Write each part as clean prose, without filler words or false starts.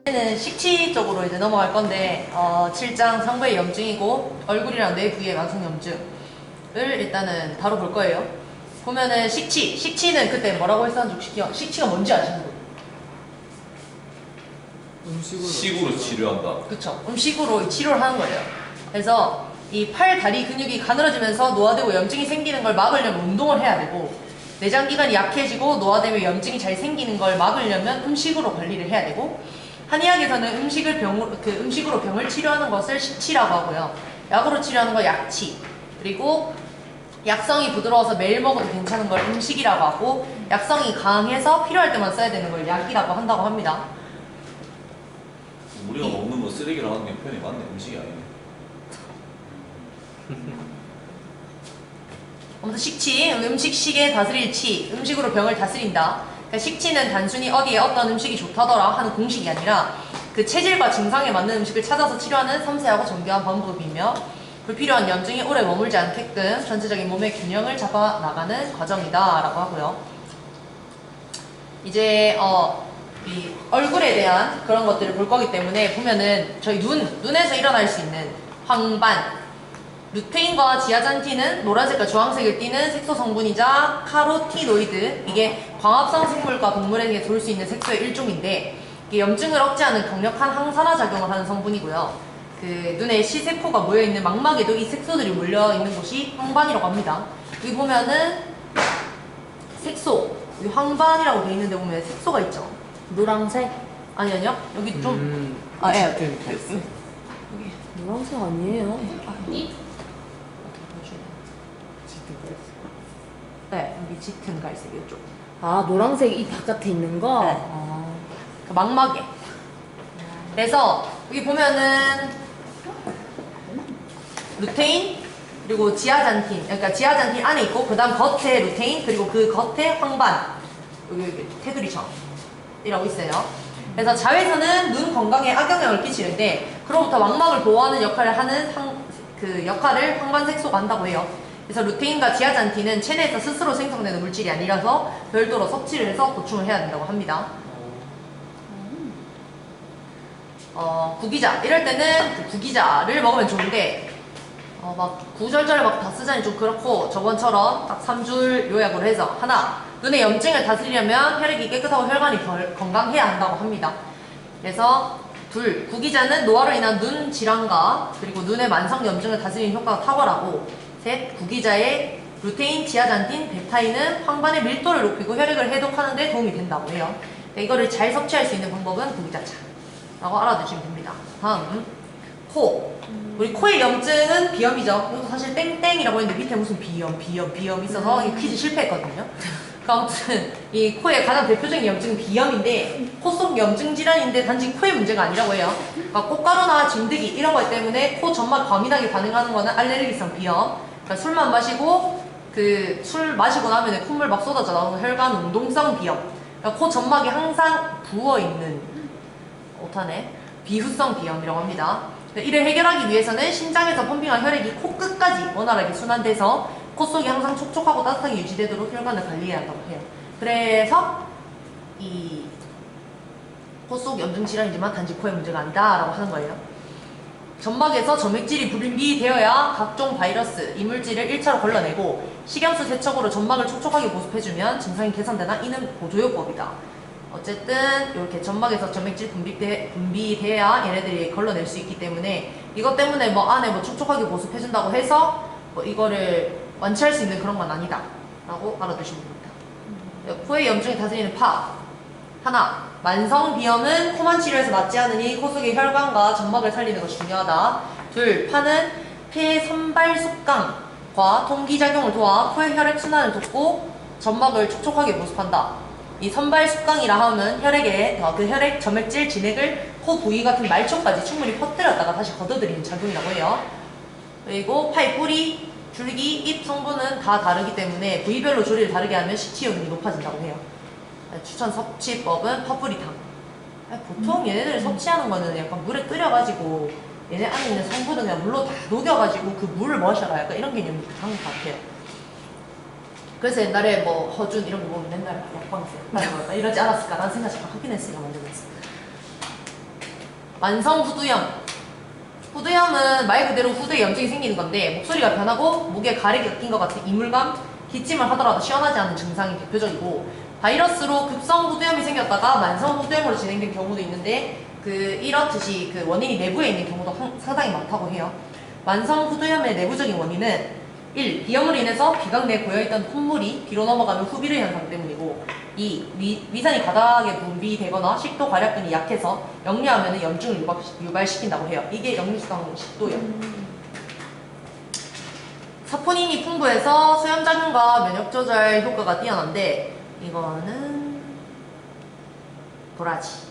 이제는 식치 쪽으로 이제 넘어갈 건데 7장 상부의 염증이고 얼굴이랑 뇌 부위의 만성 염증을 일단은 다뤄볼 거예요. 보면은 식치는 그때 뭐라고 했었는지 식치가 뭔지 아시는 분? 식으로 치료한다. 그쵸. 음식으로 치료를 하는 거예요. 그래서 이 팔, 다리 근육이 가늘어지면서 노화되고 염증이 생기는 걸 막으려면 운동을 해야 되고, 내장기관이 약해지고 노화되면 염증이 잘 생기는 걸 막으려면 음식으로 관리를 해야 되고, 한의학에서는 음식으로 병을 치료하는 것을 식치라고 하고요. 약으로 치료하는 걸 약치. 그리고 약성이 부드러워서 매일 먹어도 괜찮은 걸 음식이라고 하고, 약성이 강해서 필요할 때만 써야 되는 걸 약이라고 한다고 합니다. 우리가 먹는 거 쓰레기라고 하는 게 표현이 맞네. 음식이 아니네. 아무튼 식치, 음식 식에 다스릴 치, 음식으로 병을 다스린다. 그러니까 식치는 단순히 어디에 어떤 음식이 좋다더라 하는 공식이 아니라 그 체질과 증상에 맞는 음식을 찾아서 치료하는 섬세하고 정교한 방법이며, 불필요한 염증이 오래 머물지 않게끔 전체적인 몸의 균형을 잡아 나가는 과정이다 라고 하고요. 이제 이 얼굴에 대한 그런 것들을 볼 거기 때문에 보면은 저희 눈에서 일어날 수 있는 황반, 루테인과 지아잔틴은 노란색과 주황색을 띠는 색소 성분이자 카로티노이드, 이게 광합성 생물과 동물에게 돌 수 있는 색소의 일종인데, 이게 염증을 억제하는 강력한 항산화 작용을 하는 성분이고요. 그 눈에 시세포가 모여있는 망막에도 이 색소들이 몰려있는 곳이 황반이라고 합니다. 여기 보면은 색소, 여기 황반이라고 돼 있는데 보면 색소가 있죠. 노란색? 아니요. 여기 좀 여기 노란색 아니에요? 네, 여기 짙은 갈색 이쪽. 아, 노란색 이 바깥에 있는 거? 네. 아. 그 망막에. 그래서 여기 보면은 루테인 그리고 지아잔틴, 그러니까 지아잔틴 안에 있고 그 다음 겉에 루테인 그리고 그 겉에 황반, 여기 테두리청이라고 있어요. 그래서 자외선은 눈 건강에 악영향을 끼치는데 그로부터 망막을 보호하는 역할을 하는 그 역할을 황반색소가 한다고 해요. 그래서 루테인과 지아잔틴은 체내에서 스스로 생성되는 물질이 아니라서 별도로 섭취를 해서 보충을 해야 된다고 합니다. 구기자, 이럴 때는 그 구기자를 먹으면 좋은데 막 구절절을 막 다 쓰자니 좀 그렇고, 저번처럼 딱 3줄 요약으로 해서 하나, 눈의 염증을 다스리려면 혈액이 깨끗하고 혈관이 건강해야 한다고 합니다. 그래서 둘, 구기자는 노화로 인한 눈 질환과 그리고 눈의 만성 염증을 다스리는 효과가 탁월하고, 셋, 구기자의 루테인, 지아잔틴, 베타인은 황반의 밀도를 높이고 혈액을 해독하는 데 도움이 된다고 해요. 이거를 잘 섭취할 수 있는 방법은 구기자차라고 알아두시면 됩니다. 다음, 코. 우리 코의 염증은 비염이죠. 이것도 사실 땡땡이라고 했는데 밑에 무슨 비염 있어서 이 퀴즈 실패했거든요. 아무튼 이 코의 가장 대표적인 염증은 비염인데, 코 속 염증 질환인데 단지 코의 문제가 아니라고 해요. 그러니까 꽃가루나 진드기 이런 것 때문에 코 점막 과민하게 반응하는 거는 알레르기성 비염. 그러니까 술만 마시고 술 마시고 나면 콧물 막 쏟아져 나오는 혈관 운동성 비염. 그러니까 코 점막이 항상 부어있는 비후성 비염이라고 합니다. 이를 해결하기 위해서는 심장에서 펌핑한 혈액이 코끝까지 원활하게 순환돼서 코 속이 항상 촉촉하고 따뜻하게 유지되도록 혈관을 관리해야 한다고 해요. 그래서 이 코 속 염증 질환이지만 단지 코의 문제가 아니다라고 하는 거예요. 점막에서 점액질이 분비되어야 각종 바이러스, 이물질을 1차로 걸러내고 식염수 세척으로 점막을 촉촉하게 보습해주면 증상이 개선되나 이는 보조요법이다. 어쨌든 이렇게 점막에서 점액질 분비돼야 얘네들이 걸러낼 수 있기 때문에, 이것 때문에 뭐 안에 뭐 촉촉하게 보습해준다고 해서 뭐 이거를 완치할 수 있는 그런 건 아니다 라고 알아두시면 됩니다. 코의 염증을 다스리는 파. 하나, 만성 비염은 코만 치료해서 낫지 않으니 코 속의 혈관과 점막을 살리는 것이 중요하다. 둘, 파는 폐 선발 습강과 통기작용을 도와 코의 혈액 순환을 돕고 점막을 촉촉하게 보습한다. 이 선발 습강이라 하면 혈액에 그 혈액 점액질 진액을 코 부위 같은 말초까지 충분히 퍼뜨렸다가 다시 걷어들이는 작용이라고 해요. 그리고 파의 뿌리, 줄기, 잎 성분은 다 다르기 때문에 부위별로 조리를 다르게 하면 식치 효능이 높아진다고 해요. 추천 섭취법은 파뿌리탕. 보통 얘네들 섭취하는 거는 약간 물에 끓여가지고 얘네 안에 있는 성분은 그냥 물로 다 녹여가지고 그 물을 마셔라, 약간 이런 개념이 한 것 같아요. 그래서 옛날에 뭐 허준 이런 거 보면 맨날 먹방세 이러지 않았을까라는 생각 잠깐 하긴 했으니까 만들었어. 만성 후두염. 후두염은 말 그대로 후두에 염증이 생기는 건데 목소리가 변하고 목에 가래가 낀 것 같은 이물감, 기침을 하더라도 시원하지 않은 증상이 대표적이고 바이러스로 급성 후두염이 생겼다가 만성 후두염으로 진행된 경우도 있는데 이렇듯이 그 원인이 내부에 있는 경우도 상당히 많다고 해요. 만성 후두염의 내부적인 원인은 1. 비염으로 인해서 비강 내에 고여있던 콧물이 비로 넘어가는 후비르 현상 때문이고 2. 위산이 바닥에 분비되거나 식도 괄약근이 약해서 역류하면 염증을 유발시킨다고 해요. 이게 역류성 식도염. 사포닌이 풍부해서 수염작용과 면역조절 효과가 뛰어난데 이거는 도라지에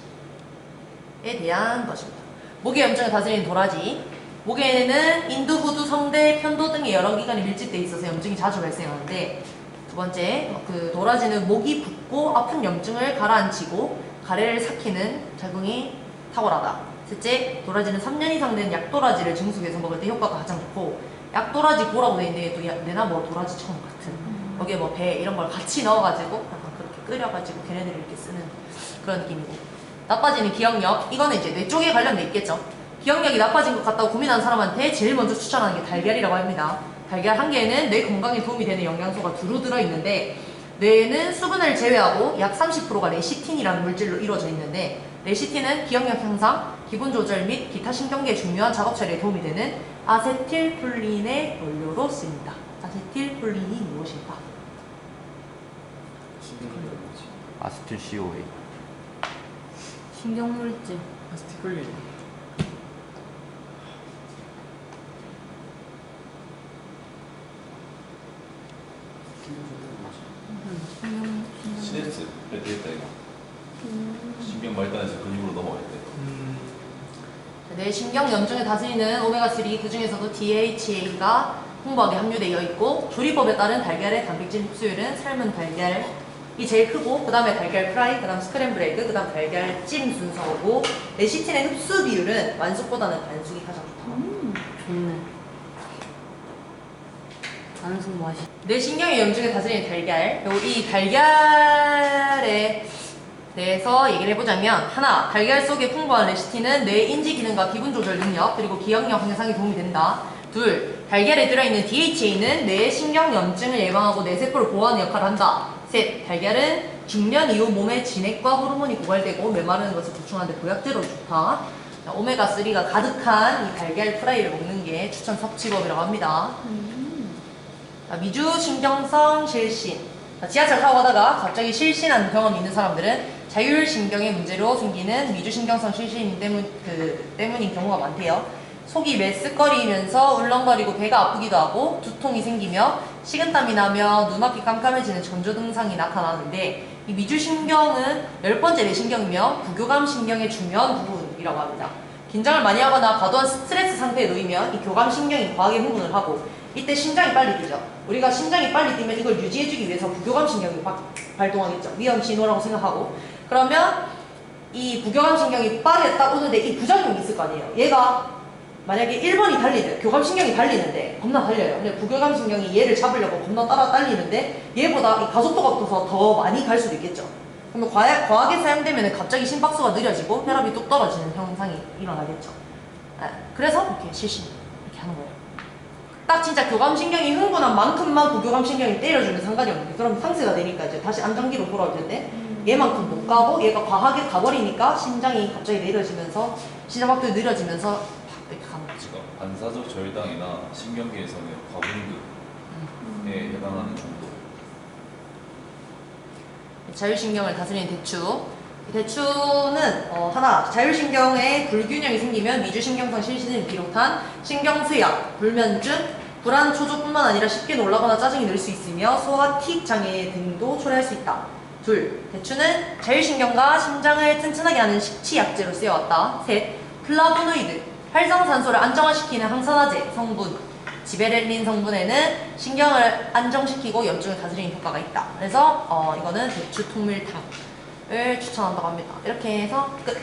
대한 것입니다. 목의 염증을 다스리는 도라지. 목에는 인두, 후두, 성대, 편도 등의 여러 기관이 밀집되어 있어서 염증이 자주 발생하는데 두 번째, 도라지는 목이 붓고 아픈 염증을 가라앉히고 가래를 삭히는 작용이 탁월하다. 셋째, 도라지는 3년 이상 된 약도라지를 증숙해서 먹을 때 효과가 가장 좋고 약도라지 고라고 돼 있는데 또 내나 뭐 도라지처럼 같은 거기에 뭐 배 이런 걸 같이 넣어가지고 약간 그렇게 끓여가지고 걔네들이 이렇게 쓰는 그런 느낌이고 나빠지는 기억력. 이거는 이제 뇌 쪽에 관련돼 있겠죠. 기억력이 나빠진 것 같다고 고민하는 사람한테 제일 먼저 추천하는 게 달걀이라고 합니다. 달걀 한 개에는 뇌 건강에 도움이 되는 영양소가 두루 들어있는데 뇌는 수분을 제외하고 약 30%가 레시틴이라는 물질로 이루어져 있는데 레시틴은 기억력 향상, 기분 조절 및 기타 신경계의 중요한 작업 처리에 도움이 되는 아세틸콜린의 원료로 쓰입니다. 아세틸콜린이 무엇일까? 아세틸 CoA. 신경물질. 아스티클린. 시네스 되겠다 이거. 신경 말단에서 근육으로 넘어갈 때. 뇌 신경 염증을 다스리는 오메가3 그 중에서도 DHA가 풍부하게 함유되어 있고 조리법에 따른 달걀의 단백질 흡수율은 삶은 달걀이 제일 크고 그 다음에 달걀 프라이, 그 다음 스크램블 에그, 그 다음 달걀 찜 순서고 레시틴의 흡수 비율은 완숙보다는 반숙이 가장 좋다. 좋네. 반숙 맛이. 뇌 신경의 염증을 다스리는 달걀. 그리고 이 달걀에 대해서 얘기를 해보자면 하나, 달걀 속에 풍부한 레시틴은 뇌 인지 기능과 기분 조절 능력 그리고 기억력 향상에 도움이 된다. 둘, 달걀에 들어있는 DHA는 뇌의 신경 염증을 예방하고 뇌세포를 보호하는 역할을 한다. 셋, 달걀은 중년 이후 몸에 진액과 호르몬이 고갈되고 메마르는 것을 보충하는 데 보약제로 좋다. 자, 오메가3가 가득한 이 달걀 프라이를 먹는 게 추천 섭취법이라고 합니다. 자, 미주신경성 실신. 자, 지하철 타고 가다가 갑자기 실신한 경험이 있는 사람들은 자율신경의 문제로 생기는 미주신경성 실신 때문인 경우가 많대요. 속이 메쓱거리면서 울렁거리고 배가 아프기도 하고 두통이 생기며 식은땀이 나며 눈앞이 깜깜해지는 전조 증상이 나타나는데 이 미주신경은 10번째 뇌신경이며 부교감신경의 중요한 부분이라고 합니다. 긴장을 많이 하거나 과도한 스트레스 상태에 놓이면 이 교감신경이 과하게 흥분을 하고 이때 심장이 빨리 뛰죠. 우리가 심장이 빨리 뛰면 이걸 유지해주기 위해서 부교감신경이 발동하겠죠. 위험 신호라고 생각하고 그러면 이 부교감신경이 빠르게 딱 오는데 이 부작용이 있을 거 아니에요. 얘가 만약에 1번이 달리든 교감신경이 달리는데 겁나 달려요. 근데 부교감신경이 얘를 잡으려고 겁나 따라 달리는데 얘보다 이 가속도가 붙어서 더 많이 갈 수도 있겠죠. 그러면 과하게 사용되면 갑자기 심박수가 느려지고 혈압이 뚝 떨어지는 현상이 일어나겠죠. 그래서 이렇게 실신 이렇게 하는 거예요. 딱 진짜 교감신경이 흥분한 만큼만 부교감신경이 때려주면 상관이 없는데 그럼 상쇄가 되니까 이제 다시 안정기로 돌아올 텐데 얘만큼 못 가고 얘가 과하게 가버리니까 심장이 갑자기 느려지면서 심장박동이 느려지면서 이렇게 가는 거죠. 그러니까 반사적 절당이나 신경계에서는 과분급에 해당하는 정도. 자율신경을 다스리는 대추. 이 대추는 하나, 자율신경에 불균형이 생기면 미주신경성 실신을 비롯한 신경쇠약, 불면증, 불안 초조뿐만 아니라 쉽게 놀라거나 짜증이 늘 수 있으며 소화틱 장애 등도 초래할 수 있다. 둘, 대추는 자율신경과 심장을 튼튼하게 하는 식치약제로 쓰여왔다. 셋, 플라보노이드, 활성산소를 안정화시키는 항산화제 성분, 지베렐린 성분에는 신경을 안정시키고 염증을 다스리는 효과가 있다. 그래서 이거는 대추 통밀탕을 추천한다고 합니다. 이렇게 해서 끝.